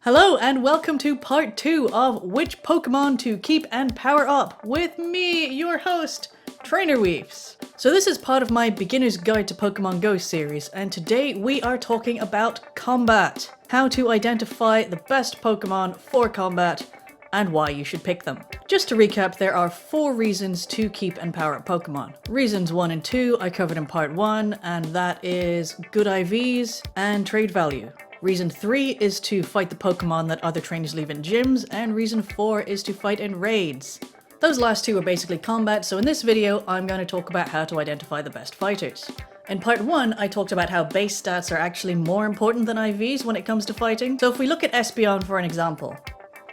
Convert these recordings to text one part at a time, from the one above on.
Hello and welcome to part 2 of which Pokemon to keep and power up with me, your host, Trainer Weaves. So this is part of my Beginner's Guide to Pokemon Go series, and today we are talking about combat. How to identify the best Pokemon for combat and why you should pick them. Just to recap, there are 4 reasons to keep and power up Pokemon. Reasons 1 and 2 I covered in part 1, and that is good IVs and trade value. Reason 3 is to fight the Pokemon that other trainers leave in gyms, and reason 4 is to fight in raids. Those last 2 are basically combat, so in this video I'm going to talk about how to identify the best fighters. In part 1 I talked about how base stats are actually more important than IVs when it comes to fighting. So if we look at Espeon for an example.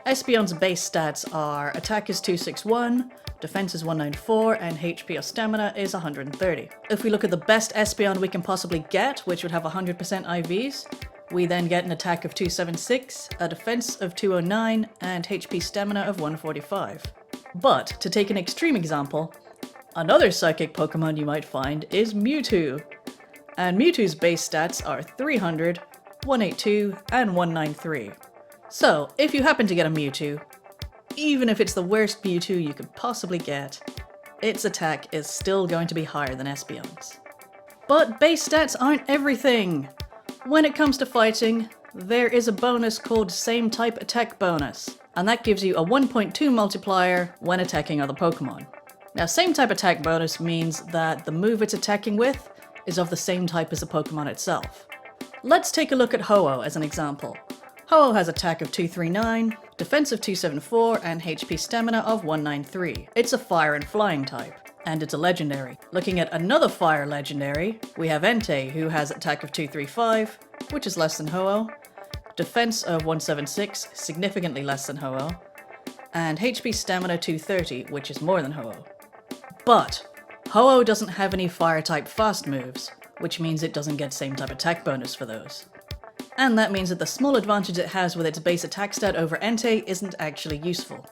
Espeon's base stats are attack is 261, defense is 194, and HP or stamina is 130. If we look at the best Espeon we can possibly get, which would have 100% IVs, we then get an attack of 276, a defense of 209, and HP stamina of 145. But, to take an extreme example, another psychic Pokemon you might find is Mewtwo. And Mewtwo's base stats are 300, 182, and 193. So, if you happen to get a Mewtwo, even if it's the worst Mewtwo you could possibly get, its attack is still going to be higher than Espeon's. But base stats aren't everything! When it comes to fighting, there is a bonus called Same Type Attack Bonus, and that gives you a 1.2 multiplier when attacking other Pokemon. Now, Same Type Attack Bonus means that the move it's attacking with is of the same type as the Pokemon itself. Let's take a look at Ho-Oh as an example. Ho-Oh has attack of 239, defense of 274, and HP stamina of 193. It's a fire and flying type, and it's a legendary. Looking at another fire legendary, we have Entei, who has attack of 235, which is less than Ho-Oh, defense of 176, significantly less than Ho-Oh, and HP stamina 230, which is more than Ho-Oh. But Ho-Oh doesn't have any fire type fast moves, which means it doesn't get same type attack bonus for those. And that means that the small advantage it has with its base attack stat over Entei isn't actually useful.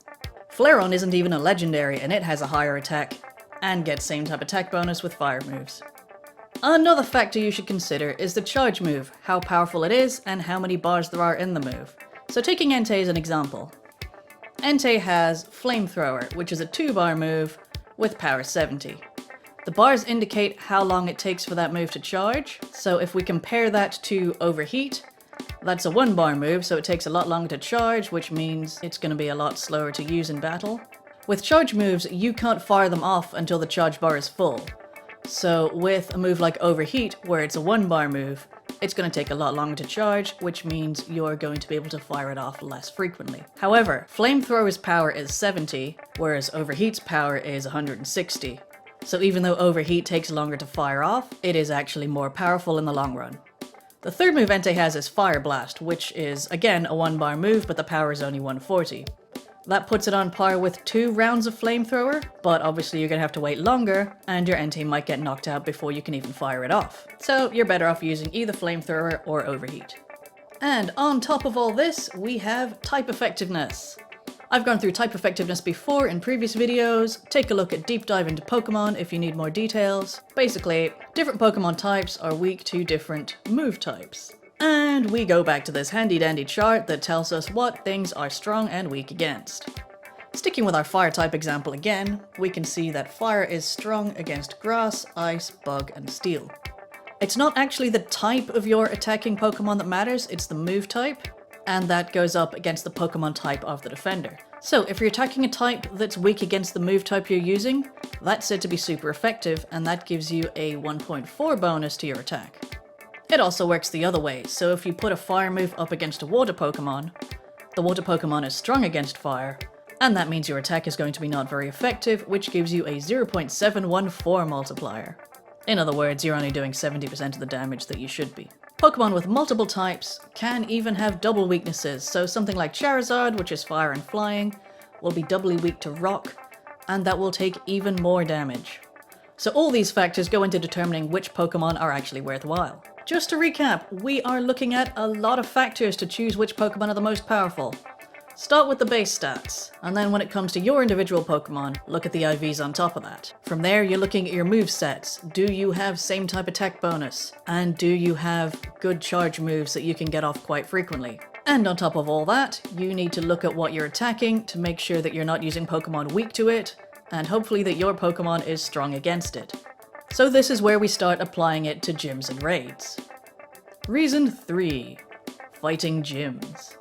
Flareon isn't even a legendary, and it has a higher attack and gets same type attack bonus with fire moves. Another factor you should consider is the charge move, how powerful it is and how many bars there are in the move. So taking Entei as an example. Entei has Flamethrower, which is a 2-bar move with power 70. The bars indicate how long it takes for that move to charge, so if we compare that to Overheat, that's a 1-bar move, so it takes a lot longer to charge, which means it's going to be a lot slower to use in battle. With charge moves, you can't fire them off until the charge bar is full. So with a move like Overheat, where it's a 1-bar move, it's going to take a lot longer to charge, which means you're going to be able to fire it off less frequently. However, Flamethrower's power is 70, whereas Overheat's power is 160. So even though Overheat takes longer to fire off, it is actually more powerful in the long run. The third move Entei has is Fire Blast, which is, again, a 1-bar move, but the power is only 140. That puts it on par with 2 rounds of Flamethrower, but obviously you're going to have to wait longer, and your Entei might get knocked out before you can even fire it off. So you're better off using either Flamethrower or Overheat. And on top of all this, we have type effectiveness. I've gone through type effectiveness before in previous videos. Take a look at Deep Dive into Pokemon if you need more details. Basically, different Pokemon types are weak to different move types. And we go back to this handy dandy chart that tells us what things are strong and weak against. Sticking with our fire type example again, we can see that fire is strong against grass, ice, bug, and steel. It's not actually the type of your attacking Pokemon that matters, it's the move type, and that goes up against the Pokemon type of the defender. So if you're attacking a type that's weak against the move type you're using, that's said to be super effective, and that gives you a 1.4 bonus to your attack. It also works the other way, so if you put a fire move up against a water Pokemon, the water Pokemon is strong against fire, and that means your attack is going to be not very effective, which gives you a 0.714 multiplier. In other words, you're only doing 70% of the damage that you should be. Pokemon with multiple types can even have double weaknesses, so something like Charizard, which is fire and flying, will be doubly weak to rock, and that will take even more damage. So all these factors go into determining which Pokemon are actually worthwhile. Just to recap, we are looking at a lot of factors to choose which Pokemon are the most powerful. Start with the base stats, and then when it comes to your individual Pokemon, look at the IVs on top of that. From there, you're looking at your movesets. Do you have same type attack bonus? And do you have good charge moves that you can get off quite frequently? And on top of all that, you need to look at what you're attacking to make sure that you're not using Pokemon weak to it, and hopefully that your Pokemon is strong against it. So this is where we start applying it to gyms and raids. Reason 3. Fighting gyms.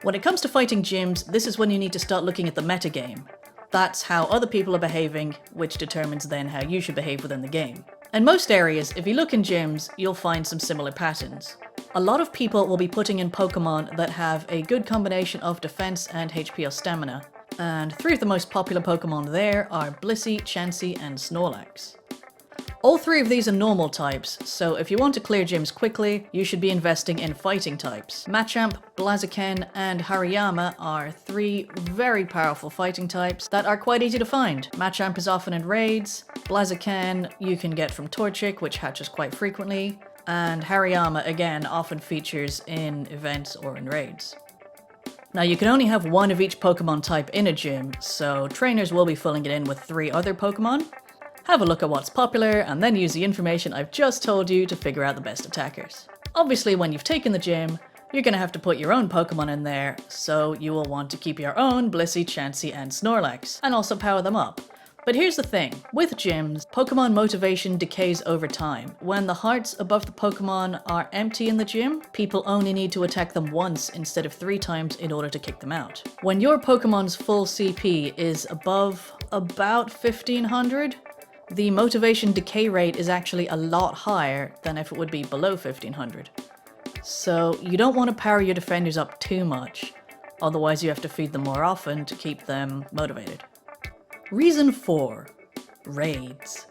When it comes to fighting gyms, this is when you need to start looking at the metagame. That's how other people are behaving, which determines then how you should behave within the game. In most areas, if you look in gyms, you'll find some similar patterns. A lot of people will be putting in Pokemon that have a good combination of defense and HP or stamina, and 3 of the most popular Pokemon there are Blissey, Chansey, and Snorlax. All 3 of these are normal types, so if you want to clear gyms quickly, you should be investing in fighting types. Machamp, Blaziken, and Hariyama are 3 very powerful fighting types that are quite easy to find. Machamp is often in raids, Blaziken you can get from Torchic, which hatches quite frequently, and Hariyama again often features in events or in raids. Now you can only have 1 of each Pokemon type in a gym, so trainers will be filling it in with 3 other Pokemon. Have a look at what's popular, and then use the information I've just told you to figure out the best attackers. Obviously, when you've taken the gym, you're going to have to put your own Pokemon in there, so you will want to keep your own Blissey, Chansey, and Snorlax, and also power them up. But here's the thing, with gyms, Pokemon motivation decays over time. When the hearts above the Pokemon are empty in the gym, people only need to attack them once instead of 3 times in order to kick them out. When your Pokemon's full CP is above about 1500, the motivation decay rate is actually a lot higher than if it would be below 1500. So you don't want to power your defenders up too much, otherwise you have to feed them more often to keep them motivated. Reason 4. Raids.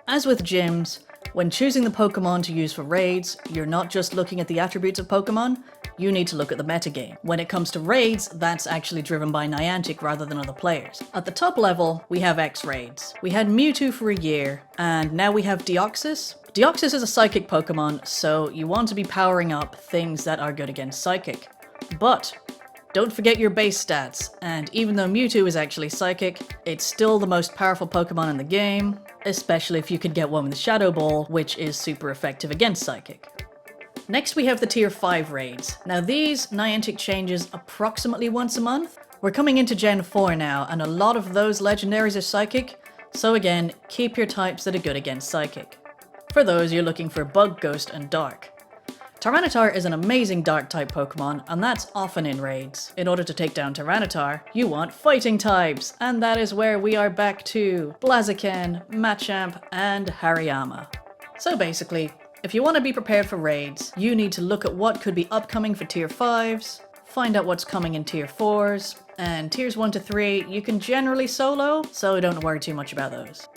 As with gyms, when choosing the Pokemon to use for raids, you're not just looking at the attributes of Pokemon, you need to look at the metagame. When it comes to raids, that's actually driven by Niantic rather than other players. At the top level, we have X-Raids. We had Mewtwo for a year, and now we have Deoxys. Deoxys is a Psychic Pokemon, so you want to be powering up things that are good against Psychic. But don't forget your base stats, and even though Mewtwo is actually Psychic, it's still the most powerful Pokemon in the game, especially if you could get one with Shadow Ball, which is super effective against Psychic. Next we have the Tier 5 raids. Now these Niantic changes approximately once a month. We're coming into Gen 4 now, and a lot of those legendaries are Psychic, so again, keep your types that are good against Psychic. For those, you're looking for Bug, Ghost, and Dark. Tyranitar is an amazing Dark-type Pokemon, and that's often in raids. In order to take down Tyranitar, you want fighting types, and that is where we are back to Blaziken, Machamp, and Hariyama. So basically, if you want to be prepared for raids, you need to look at what could be upcoming for Tier 5s, find out what's coming in Tier 4s, and Tiers 1 to 3 you can generally solo, so don't worry too much about those.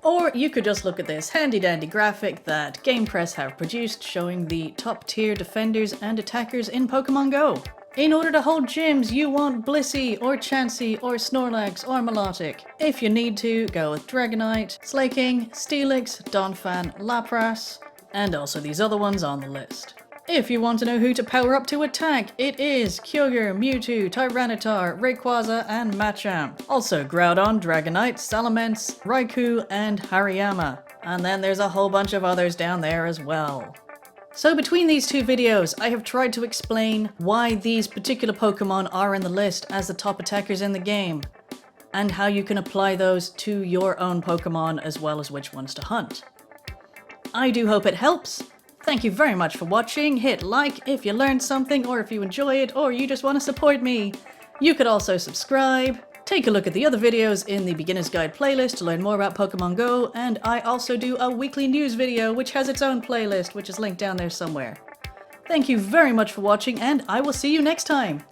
Or you could just look at this handy-dandy graphic that GamePress have produced showing the top-tier defenders and attackers in Pokémon Go. In order to hold gyms, you want Blissey, or Chansey, or Snorlax, or Milotic. If you need to, go with Dragonite, Slaking, Steelix, Donphan, Lapras, and also these other ones on the list. If you want to know who to power up to attack, it is Kyogre, Mewtwo, Tyranitar, Rayquaza, and Machamp. Also Groudon, Dragonite, Salamence, Raikou, and Hariyama. And then there's a whole bunch of others down there as well. So between these 2 videos, I have tried to explain why these particular Pokemon are in the list as the top attackers in the game, and how you can apply those to your own Pokemon as well as which ones to hunt. I do hope it helps. Thank you very much for watching. Hit like if you learned something, or if you enjoy it, or you just want to support me. You could also subscribe. Take a look at the other videos in the Beginner's Guide playlist to learn more about Pokemon Go, and I also do a weekly news video which has its own playlist, which is linked down there somewhere. Thank you very much for watching, and I will see you next time.